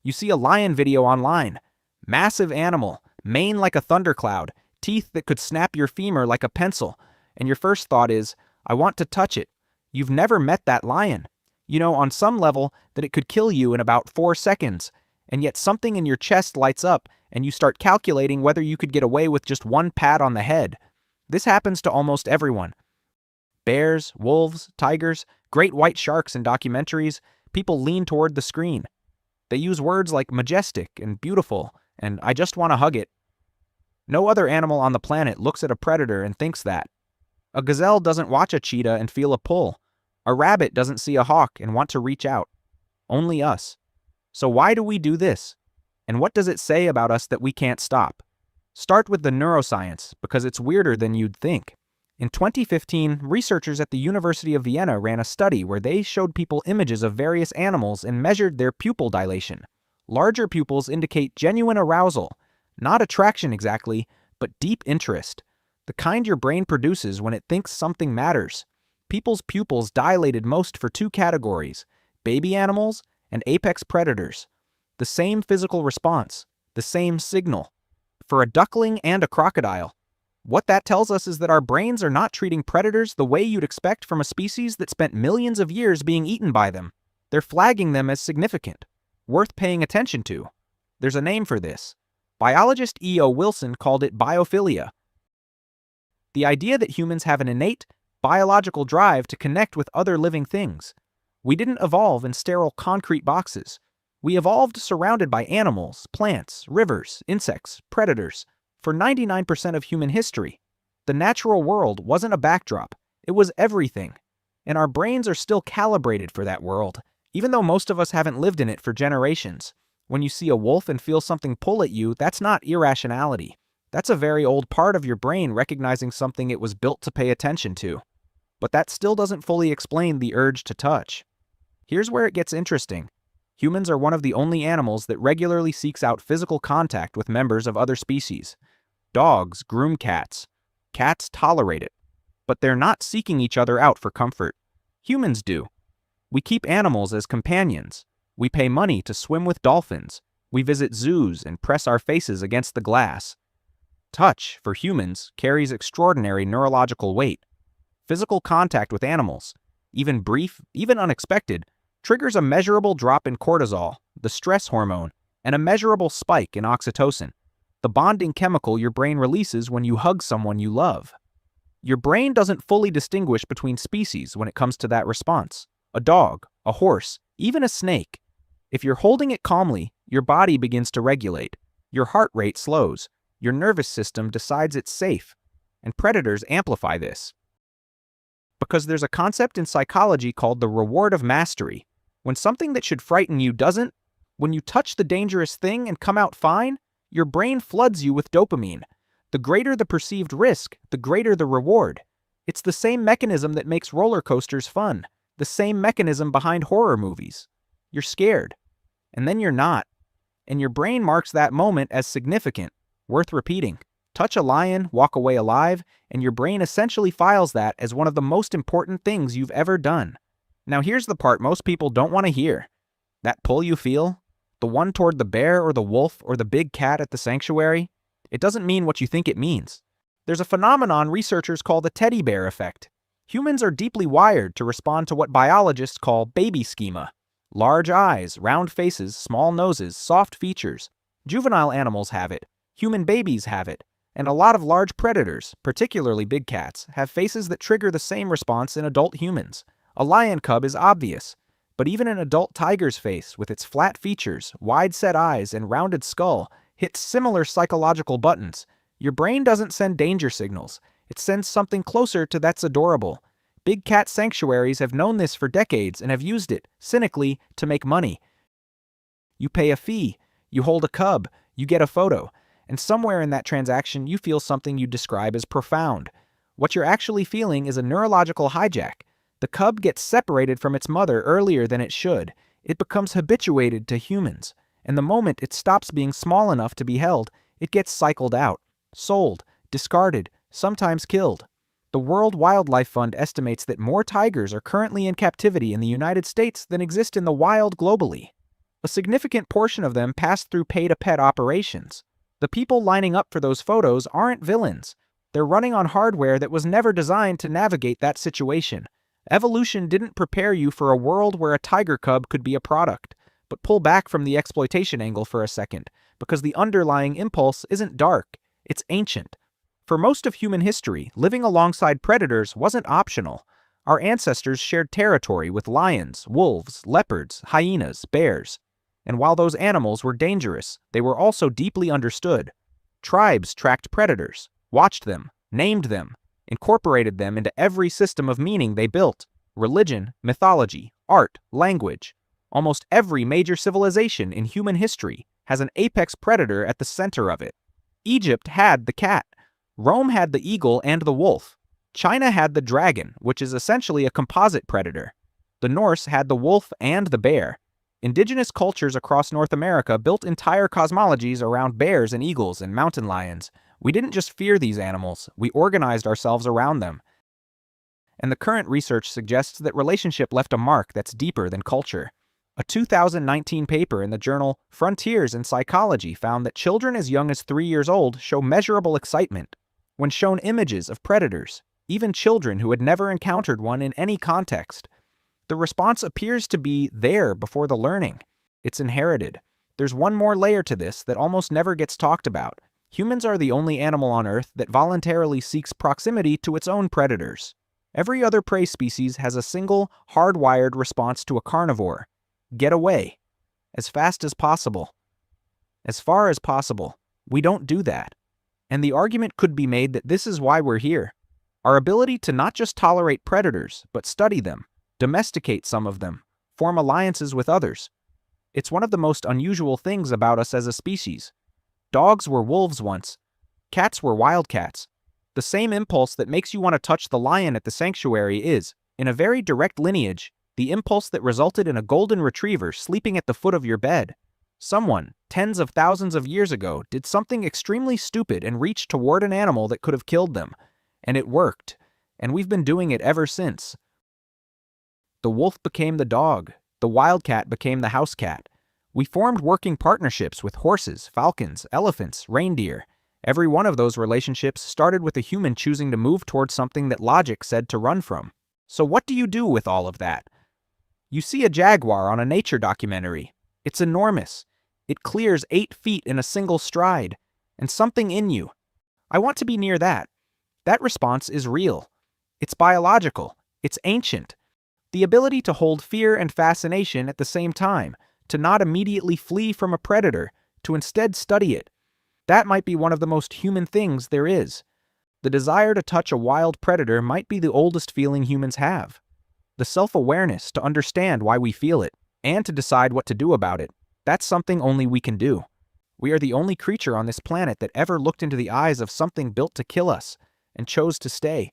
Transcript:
You see a lion video online. Massive animal, mane like a thundercloud, teeth that could snap your femur like a pencil, and your first thought is, I want to touch it. You've never met that lion. You know on some level that it could kill you in about 4 seconds, and yet something in your chest lights up and you start calculating whether you could get away with just one pat on the head. This happens to almost everyone. Bears, wolves, tigers, great white sharks in documentaries, people lean toward the screen. They use words like majestic and beautiful, and I just want to hug it. No other animal on the planet looks at a predator and thinks that. A gazelle doesn't watch a cheetah and feel a pull. A rabbit doesn't see a hawk and want to reach out. Only us. So why do we do this? And what does it say about us that we can't stop? Start with the neuroscience, because it's weirder than you'd think. In 2015, researchers at the University of Vienna ran a study where they showed people images of various animals and measured their pupil dilation. Larger pupils indicate genuine arousal, not attraction exactly, but deep interest, the kind your brain produces when it thinks something matters. People's pupils dilated most for 2 categories, baby animals and apex predators. The same physical response, the same signal, for a duckling and a crocodile. What that tells us is that our brains are not treating predators the way you'd expect from a species that spent millions of years being eaten by them. They're flagging them as significant, worth paying attention to. There's a name for this. Biologist E.O. Wilson called it biophilia. The idea that humans have an innate, biological drive to connect with other living things. We didn't evolve in sterile concrete boxes. We evolved surrounded by animals, plants, rivers, insects, predators. For 99% of human history, the natural world wasn't a backdrop, it was everything. And our brains are still calibrated for that world, even though most of us haven't lived in it for generations. When you see a wolf and feel something pull at you, that's not irrationality. That's a very old part of your brain recognizing something it was built to pay attention to. But that still doesn't fully explain the urge to touch. Here's where it gets interesting. Humans are one of the only animals that regularly seeks out physical contact with members of other species. Dogs groom cats. Cats tolerate it. But they're not seeking each other out for comfort. Humans do. We keep animals as companions. We pay money to swim with dolphins. We visit zoos and press our faces against the glass. Touch, for humans, carries extraordinary neurological weight. Physical contact with animals, even brief, even unexpected, triggers a measurable drop in cortisol, the stress hormone, and a measurable spike in oxytocin, the bonding chemical your brain releases when you hug someone you love. Your brain doesn't fully distinguish between species when it comes to that response. A dog, a horse, even a snake. If you're holding it calmly, your body begins to regulate. Your heart rate slows. Your nervous system decides it's safe. And predators amplify this. Because there's a concept in psychology called the reward of mastery. When something that should frighten you doesn't, when you touch the dangerous thing and come out fine, your brain floods you with dopamine. The greater the perceived risk, the greater the reward. It's the same mechanism that makes roller coasters fun, the same mechanism behind horror movies. You're scared, and then you're not, and your brain marks that moment as significant, worth repeating. Touch a lion, walk away alive, and your brain essentially files that as one of the most important things you've ever done. Now here's the part most people don't want to hear. That pull you feel, the one toward the bear or the wolf or the big cat at the sanctuary, it doesn't mean what you think it means. There's a phenomenon researchers call the teddy bear effect. Humans are deeply wired to respond to what biologists call baby schema. Large eyes, round faces, small noses, soft features. Juvenile animals have it. Human babies have it. And a lot of large predators, particularly big cats, have faces that trigger the same response in adult humans. A lion cub is obvious, but even an adult tiger's face, with its flat features, wide-set eyes, and rounded skull, hits similar psychological buttons. Your brain doesn't send danger signals. It sends something closer to that's adorable. Big cat sanctuaries have known this for decades and have used it, cynically, to make money. You pay a fee, you hold a cub, you get a photo, and somewhere in that transaction you feel something you describe as profound. What you're actually feeling is a neurological hijack. The cub gets separated from its mother earlier than it should. It becomes habituated to humans. And the moment it stops being small enough to be held, it gets cycled out, sold, discarded, sometimes killed. The World Wildlife Fund estimates that more tigers are currently in captivity in the United States than exist in the wild globally. A significant portion of them pass through pay-to-pet operations. The people lining up for those photos aren't villains. They're running on hardware that was never designed to navigate that situation. Evolution didn't prepare you for a world where a tiger cub could be a product. But pull back from the exploitation angle for a second, because the underlying impulse isn't dark, it's ancient. For most of human history, living alongside predators wasn't optional. Our ancestors shared territory with lions, wolves, leopards, hyenas, bears. And while those animals were dangerous, they were also deeply understood. Tribes tracked predators, watched them, named them, incorporated them into every system of meaning they built: religion, mythology, art, language. Almost every major civilization in human history has an apex predator at the center of it. Egypt had the cat. Rome had the eagle and the wolf. China had the dragon, which is essentially a composite predator. The Norse had the wolf and the bear. Indigenous cultures across North America built entire cosmologies around bears and eagles and mountain lions. We didn't just fear these animals, we organized ourselves around them. And the current research suggests that relationship left a mark that's deeper than culture. A 2019 paper in the journal Frontiers in Psychology found that children as young as 3 years old show measurable excitement when shown images of predators, even children who had never encountered one in any context. The response appears to be there before the learning. It's inherited. There's one more layer to this that almost never gets talked about. Humans are the only animal on Earth that voluntarily seeks proximity to its own predators. Every other prey species has a single, hardwired response to a carnivore. Get away. As fast as possible. As far as possible. We don't do that. And the argument could be made that this is why we're here. Our ability to not just tolerate predators, but study them, domesticate some of them, form alliances with others. It's one of the most unusual things about us as a species. Dogs were wolves once. Cats were wildcats. The same impulse that makes you want to touch the lion at the sanctuary is, in a very direct lineage, the impulse that resulted in a golden retriever sleeping at the foot of your bed. Someone, tens of thousands of years ago, did something extremely stupid and reached toward an animal that could have killed them. And it worked. And we've been doing it ever since. The wolf became the dog. The wildcat became the house cat. We formed working partnerships with horses, falcons, elephants, reindeer. Every one of those relationships started with a human choosing to move towards something that logic said to run from. So what do you do with all of that? You see a jaguar on a nature documentary. It's enormous. It clears 8 feet in a single stride. And something in you. I want to be near that. That response is real. It's biological. It's ancient. The ability to hold fear and fascination at the same time, to not immediately flee from a predator, to instead study it. That might be one of the most human things there is. The desire to touch a wild predator might be the oldest feeling humans have. The self-awareness to understand why we feel it, and to decide what to do about it, that's something only we can do. We are the only creature on this planet that ever looked into the eyes of something built to kill us, and chose to stay.